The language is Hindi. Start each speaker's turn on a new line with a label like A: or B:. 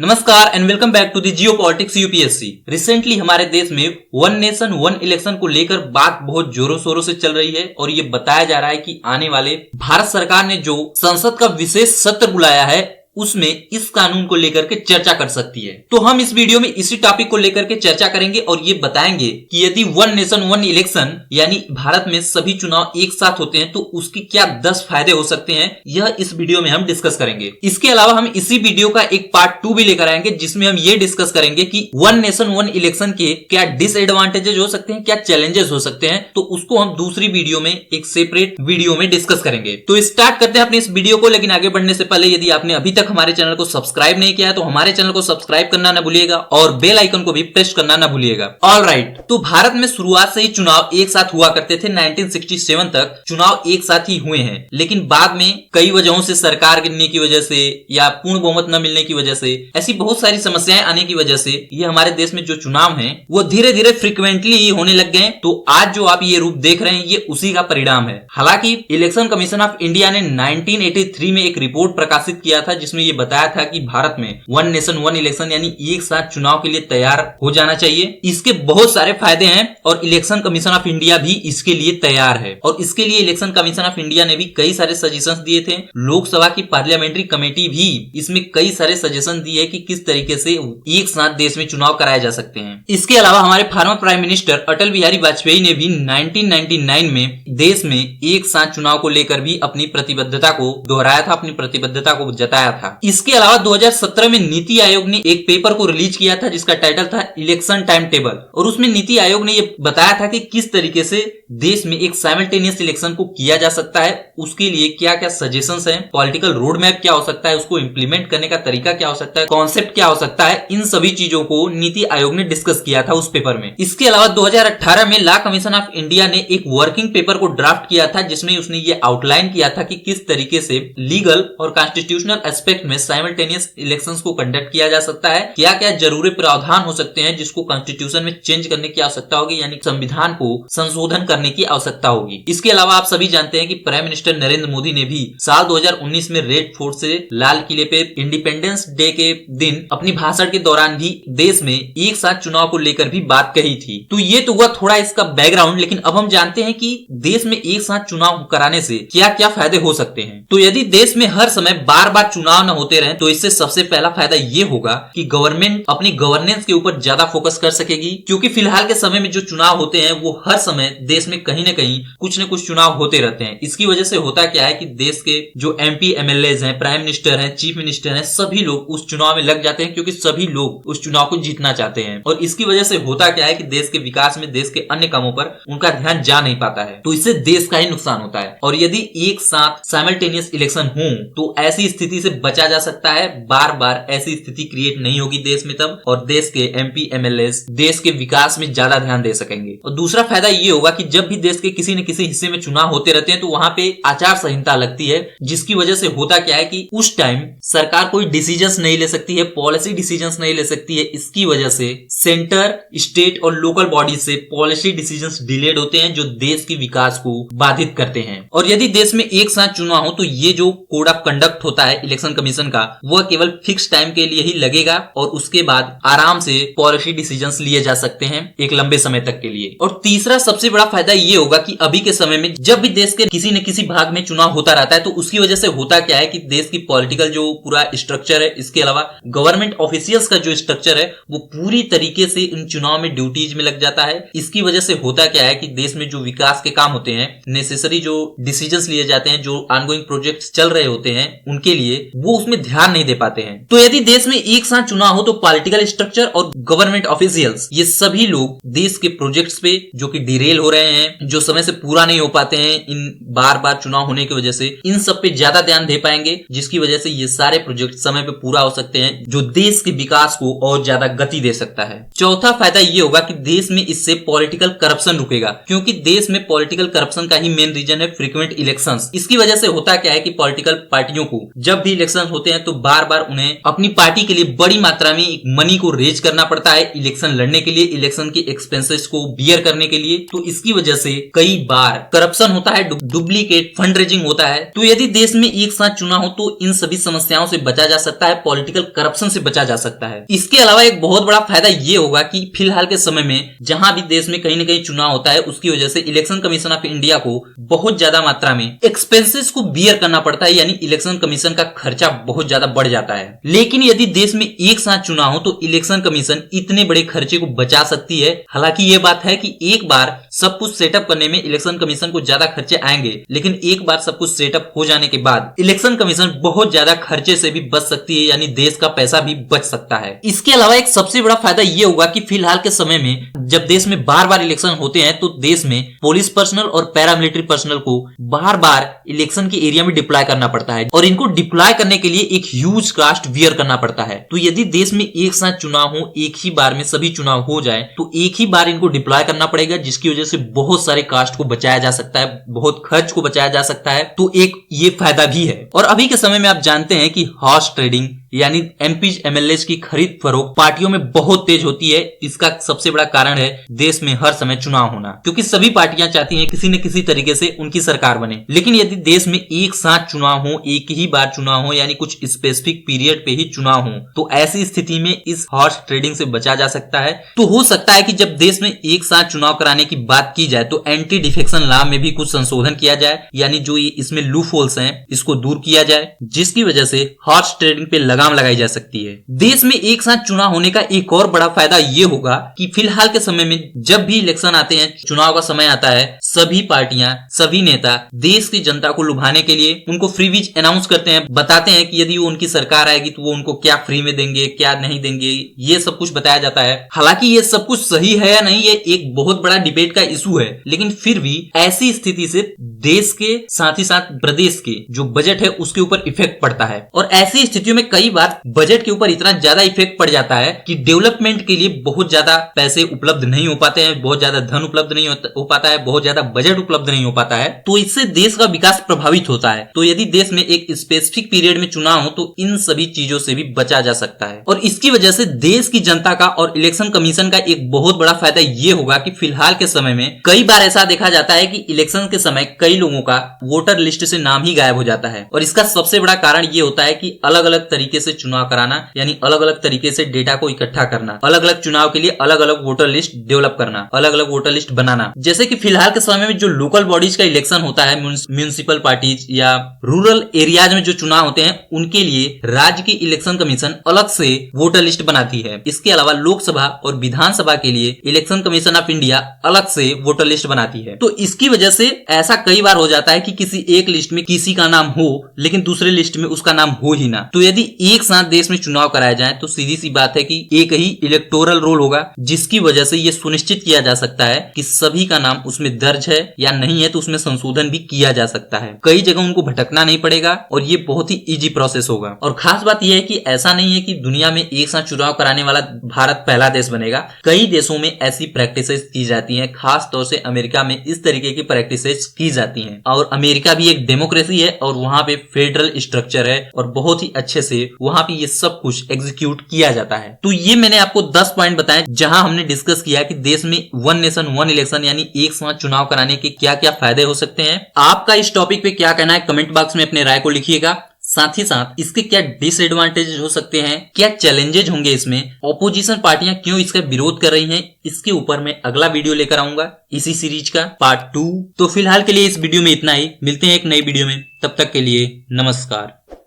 A: नमस्कार and welcome back to the geopolitics UPSC. Recently हमारे देश में वन नेशन वन इलेक्शन को लेकर बात बहुत जोरों शोरों से चल रही है और ये बताया जा रहा है कि आने वाले भारत सरकार ने जो संसद का विशेष सत्र बुलाया है उसमें इस कानून को लेकर के चर्चा कर सकती है। तो हम इस वीडियो में इसी टॉपिक को लेकर के चर्चा करेंगे और ये बताएंगे कि यदि वन नेशन वन इलेक्शन यानी भारत में सभी चुनाव एक साथ होते हैं तो उसकी क्या 10 फायदे हो सकते हैं, यह इस वीडियो में हम डिस्कस करेंगे। इसके अलावा हम इसी वीडियो का एक पार्ट 2 भी लेकर आएंगे जिसमें हम ये डिस्कस करेंगे कि वन नेशन वन इलेक्शन के क्या डिसएडवांटेजेस हो सकते हैं, क्या चैलेंजेस हो सकते हैं, तो उसको हम दूसरी वीडियो में एक सेपरेट वीडियो में डिस्कस करेंगे। तो स्टार्ट करते हैं अपने इस वीडियो को, लेकिन आगे बढ़ने से पहले यदि आपने अभी हमारे चैनल को सब्सक्राइब नहीं किया है तो हमारे चैनल को सब्सक्राइब करना ना भूलिएगा और बेल आइकन को भी प्रेस करना ना भूलिएगा। ऑलराइट, तो भारत में शुरुआत से ही चुनाव एक साथ हुआ करते थे। 1967 तक चुनाव एक साथ ही हुए हैं, लेकिन बाद में कई वजहों से, सरकार गिरने की वजह से या पूर्ण बहुमत न मिलने की वजह से, ऐसी बहुत सारी समस्याएं आने की वजह से ये हमारे देश में जो चुनाव हैं वो धीरे धीरे फ्रिक्वेंटली होने लग गए। तो आज जो आप ये रूप देख रहे हैं ये उसी का परिणाम है। हालांकि इलेक्शन कमीशन ऑफ इंडिया ने 1983 में एक रिपोर्ट प्रकाशित किया था जिसमें ये बताया था कि भारत में वन नेशन वन इलेक्शन यानी एक साथ चुनाव के लिए तैयार हो जाना चाहिए। इसके बहुत सारे फायदे हैं और इलेक्शन कमीशन ऑफ इंडिया भी इसके लिए तैयार है। और इसके लिए इलेक्शन कमीशन ऑफ इंडिया ने भी कई सारे सजेशंस दिए थे। लोकसभा की पार्लियामेंट्री कमेटी भी इसमें कई सारे सजेशन दिए कि किस तरीके से एक साथ देश में चुनाव कराए जा सकते हैं। इसके अलावा हमारे former prime minister Atal Bihari Vajpayee ने भी 1999 में देश में एक साथ चुनाव को लेकर भी अपनी प्रतिबद्धता को दोहराया था, अपनी प्रतिबद्धता को जताया था। इसके अलावा 2017 में नीति आयोग ने एक पेपर को रिलीज किया था जिसका टाइटल था इलेक्शन टाइम टेबल, और उसमें नीति आयोग ने ये बताया था कि किस तरीके से देश में एक साइमल्टेनियस इलेक्शन को किया जा सकता है, उसके लिए क्या क्या सजेशंस हैं, पॉलिटिकल रोड मैप क्या हो सकता है, उसको इंप्लीमेंट करने का तरीका क्या हो सकता है, कॉन्सेप्ट क्या हो सकता है, इन सभी चीजों को नीति आयोग ने डिस्कस किया था उस पेपर में। इसके अलावा 2018 में लॉ कमीशन ऑफ इंडिया ने एक वर्किंग पेपर को ड्राफ्ट किया था जिसमें उसने ये आउटलाइन किया था कि किस तरीके से लीगल और कॉन्स्टिट्यूशनल एस्पेक्ट में साइमल्टेनियस इलेक्शंस को कंडक्ट किया जा सकता है, क्या क्या जरूरी प्रावधान हो सकते हैं जिसको कॉन्स्टिट्यूशन में चेंज करने की आवश्यकता होगी, यानी संविधान को संशोधन करने की आवश्यकता होगी। इसके अलावा आप सभी जानते हैं कि प्राइम मिनिस्टर नरेंद्र मोदी ने भी साल 2019 में रेड फोर्ट से लाल किले पे इंडिपेंडेंस डे के दिन अपनी भाषण के दौरान भी देश में एक साथ चुनाव को लेकर भी बात कही थी। तो ये तो हुआ थोड़ा इसका बैकग्राउंड, लेकिन अब हम जानते हैं कि देश में एक साथ चुनाव कराने से क्या क्या फायदे हो सकते हैं। तो यदि देश में हर समय बार बार चुनाव न होते रहे तो इससे सबसे पहला फायदा ये होगा कि गवर्नमेंट अपनी गवर्नेंस के ऊपर ज्यादा फोकस कर सकेगी, क्योंकि फिलहाल के समय में जो चुनाव होते हैं वो हर समय देश में कहीं न कहीं कुछ न कुछ चुनाव होते रहते हैं। इसकी वजह से होता क्या है कि देश के जो एमपी एमएलएज हैं, प्राइम मिनिस्टर हैं, चीफ मिनिस्टर हैं, सभी लोग उस चुनाव में लग जाते हैं क्योंकि सभी लोग उस चुनाव को जीतना चाहते हैं। और इसकी वजह से होता क्या है कि देश के विकास में, देश के अन्य कामों पर उनका ध्यान जा नहीं पाता है, तो इससे देश का ही नुकसान होता है। और यदि एक साथ साइमल्टेनियस इलेक्शन हो तो ऐसी स्थिति से बचा जा सकता है, बार बार ऐसी स्थिति क्रिएट नहीं होगी देश में तब, और देश के एमपी एमएलएस देश के विकास में ज्यादा ध्यान दे सकेंगे। और दूसरा फायदा ये होगा कि जब भी देश के किसी न किसी हिस्से में चुनाव होते रहते हैं तो वहां पे आचार संहिता लगती है, जिसकी वजह से होता क्या है कि उस टाइम सरकार कोई डिसीजंस नहीं ले सकती है, पॉलिसी डिसीजंस नहीं ले सकती है। इसकी वजह से सेंटर, स्टेट और लोकल बॉडी से पॉलिसी डिसीजंस डिलेड होते हैं जो देश के विकास को बाधित करते हैं। और यदि देश में एक साथ चुनाव हो तो ये जो कोड ऑफ कंडक्ट होता है इलेक्शन कमीशन का, वह केवल फिक्स टाइम के लिए ही लगेगा और उसके बाद आराम से पॉलिसी डिसीजंस लिए जा सकते हैं एक लंबे समय तक के लिए। और तीसरा सबसे बड़ा फायदा ये होगा कि अभी के समय में जब भी देश के किसी न किसी भाग में चुनाव होता रहता है तो उसकी वजह से होता क्या है कि देश की पॉलिटिकल जो पूरा स्ट्रक्चर है, इसके अलावा गवर्नमेंट ऑफिशियल्स का जो स्ट्रक्चर है वो पूरी तरीके से इन चुनाव में ड्यूटीज में लग जाता है। इसकी वजह से होता क्या है कि देश में जो विकास के काम होते हैं, नेसेसरी जो डिसीजंस लिए जाते हैं, जो ऑनगोइंग प्रोजेक्ट्स चल रहे होते हैं उनके लिए, वो उसमें ध्यान नहीं दे पाते हैं। तो यदि देश में एक साथ चुनाव हो तो पॉलिटिकल स्ट्रक्चर और गवर्नमेंट ऑफिशियल्स ये सभी लोग देश के प्रोजेक्ट्स पे जो कि डिरेल हो रहे हैं, जो समय से पूरा नहीं हो पाते हैं इन बार बार चुनाव होने की वजह से, इन सब पे ज्यादा ध्यान दे पाएंगे, जिसकी वजह से ये सारे प्रोजेक्ट समय पे पूरा हो सकते हैं, जो देश के विकास को और ज्यादा गति दे सकता है। चौथा फायदा ये होगा कि देश में इससे पॉलिटिकल करप्शन रुकेगा, क्योंकि देश में पॉलिटिकल करप्शन का ही मेन रीजन है फ्रीक्वेंट इलेक्शंस। इसकी वजह से होता क्या है कि पॉलिटिकल पार्टियों को जब भी इलेक्शन होते हैं तो बार बार उन्हें अपनी पार्टी के लिए बड़ी मात्रा में मनी को रेज करना पड़ता है इलेक्शन लड़ने के लिए, इलेक्शन के एक्सपेंसेस को बियर करने के लिए। तो इसकी वजह से कई बार करप्शन होता है, डुप्लीकेट फंड रेजिंग होता है। तो यदि देश में एक साथ चुनाव हो तो इन सभी समस्याओं से बचा जा सकता है, पॉलिटिकल करप्शन से बचा जा सकता है। इसके अलावा एक बहुत बड़ा फायदा ये होगा कि फिलहाल के समय में जहां भी देश में कहीं न कहीं चुनाव होता है उसकी वजह से इलेक्शन कमीशन ऑफ इंडिया को बहुत ज्यादा मात्रा में एक्सपेंसेस को बियर करना पड़ता है, यानी इलेक्शन कमीशन का खर्चा बहुत ज्यादा बढ़ जाता है। लेकिन यदि देश में एक साथ चुनाव हो तो इलेक्शन कमीशन इतने बड़े खर्चे को बचा सकती है। हालांकि ये बात है कि एक बार सब कुछ सेटअप करने में इलेक्शन कमीशन को ज्यादा खर्चे आएंगे, लेकिन एक बार सब कुछ सेटअप हो जाने के बाद इलेक्शन कमीशन बहुत ज्यादा खर्चे से भी बच सकती है, यानी देश का पैसा भी बच सकता है। इसके अलावा एक सबसे बड़ा फायदा ये होगा कि फिलहाल के समय में जब देश में बार बार इलेक्शन होते हैं तो देश में पुलिस पर्सनल और पैरामिलिट्री पर्सनल को बार बार इलेक्शन के एरिया में डिप्लॉय करना पड़ता है और इनको डिप्लॉय करने के लिए एक ह्यूज कास्ट वियर करना पड़ता है। तो यदि देश में एक साथ चुनाव हो, एक ही बार में सभी चुनाव हो जाए तो एक ही बार इनको डिप्लॉय करना पड़ेगा, जिसकी वजह से बहुत सारे कास्ट को बचाया जा सकता है, बहुत खर्च को बचाया जा सकता है। तो एक ये फायदा भी है। और अभी के समय में आप जानते हैं कि हॉर्स ट्रेडिंग यानी एमपी एमएलए की खरीद फरोख्त पार्टियों में बहुत तेज होती है। इसका सबसे बड़ा कारण है देश में हर समय चुनाव होना, क्योंकि सभी पार्टियां चाहती हैं किसी न किसी तरीके से उनकी सरकार बने। लेकिन यदि देश में एक साथ चुनाव हो, एक ही बार चुनाव हो, यानी कुछ स्पेसिफिक पीरियड पे ही चुनाव हो, तो ऐसी स्थिति में इस हॉर्स ट्रेडिंग से बचा जा सकता है। तो हो सकता है कि जब देश में एक साथ चुनाव कराने की बात की जाए तो एंटी डिफेक्शन लॉ में भी कुछ संशोधन किया जाए, यानी जो ये इसमें लूप होल्स हैं इसको दूर किया जाए, जिसकी वजह से हॉर्स ट्रेडिंग पे लगाम लगाई जा सकती है। देश में एक साथ चुनाव होने का एक और बड़ा फायदा ये होगा कि फिलहाल के समय में जब भी इलेक्शन आते हैं, चुनाव का समय आता है, सभी पार्टियां, सभी नेता देश की जनता को लुभाने के लिए उनको फ्रीबीज अनाउंस करते हैं, बताते हैं कि यदि वो उनकी सरकार आएगी तो वो उनको क्या फ्री में देंगे, क्या नहीं देंगे, ये सब कुछ बताया जाता है। हालांकि ये सब कुछ सही है या नहीं, ये एक बहुत बड़ा डिबेट का इशू है, लेकिन फिर भी ऐसी स्थिति से देश के साथ ही साथ प्रदेश के जो बजट है उसके ऊपर इफेक्ट पड़ता है। और ऐसी स्थितियों में कई बार बजट के ऊपर इतना ज्यादा इफेक्ट पड़ जाता है कि डेवलपमेंट के लिए बहुत ज्यादा पैसे उपलब्ध नहीं हो पाते हैं, बहुत ज्यादा धन उपलब्ध नहीं हो पाता है, बहुत ज्यादा बजट उपलब्ध नहीं हो पाता है। तो इससे देश का विकास प्रभावित होता है। तो यदि देश में एक स्पेसिफिक पीरियड में चुनाव हो तो इन सभी चीजों से भी बचा जा सकता है। और इसकी वजह से देश की जनता का और इलेक्शन कमीशन का एक बहुत बड़ा फायदा ये होगा कि फिलहाल के समय में कई बार ऐसा देखा जाता है कि इलेक्शन के समय कई लोगों का वोटर लिस्ट से नाम ही गायब हो जाता है। और इसका सबसे बड़ा कारण ये होता है कि अलग अलग तरीके से चुनाव कराना, यानी अलग अलग तरीके से डेटा को इकट्ठा करना, अलग अलग चुनाव के लिए अलग अलग वोटर लिस्ट डेवलप करना, अलग अलग वोटर लिस्ट बनाना। जैसे कि फिलहाल के समय में जो लोकल बॉडीज का इलेक्शन होता है, म्युनिसिपल पार्टीज या रूरल एरियाज में जो चुनाव होते हैं, उनके लिए राज्य की इलेक्शन कमीशन अलग से वोटर लिस्ट बनाती है। इसके अलावा लोकसभा और विधानसभा के लिए इलेक्शन कमीशन ऑफ इंडिया अलग से वोटर लिस्ट बनाती है। तो इसकी वजह से ऐसा कई बार हो जाता है कि किसी एक लिस्ट में किसी का नाम हो लेकिन दूसरे लिस्ट में उसका नाम हो ही ना। तो यदि एक साथ देश में चुनाव कराया जाए तो सीधी सी बात है कि एक ही इलेक्टोरल रोल होगा, जिसकी वजह से यह सुनिश्चित किया जा सकता है कि सभी का नाम उसमें दर्ज है या नहीं है, तो उसमें संशोधन भी किया जा सकता है। कई जगह उनको भटकना नहीं पड़ेगा और ये बहुत ही इजी प्रोसेस होगा। और खास बात यह है कि ऐसा नहीं है कि दुनिया में एक साथ चुनाव कराने वाला भारत पहला देश बनेगा। कई देशों में ऐसी प्रैक्टिसेस की जाती हैं, खास तौर से अमेरिका में इस तरीके की प्रैक्टिसेस की जाती हैं। और अमेरिका भी एक डेमोक्रेसी है और वहां पे फेडरल स्ट्रक्चर है और बहुत ही अच्छे से वहां पे ये सब कुछ एग्जीक्यूट किया जाता है। तो ये मैंने आपको 10 पॉइंट बताए जहां हमने डिस्कस किया कि देश में वन नेशन वन इलेक्शन यानी एक साथ चुनाव कराने के क्या क्या फायदे हो सकते हैं। आपका इस टॉपिक पे क्या कहना है कमेंट बॉक्स में अपने राय को लिखिएगा। साथ ही साथ इसके क्या डिसएडवांटेज हो सकते हैं, क्या चैलेंजेज होंगे इसमें, ऑपोजिशन पार्टियां क्यों इसका विरोध कर रही हैं, इसके ऊपर मैं अगला वीडियो लेकर आऊंगा इसी सीरीज का पार्ट 2। तो फिलहाल के लिए इस वीडियो में इतना ही, मिलते हैं एक नई वीडियो में, तब तक के लिए नमस्कार।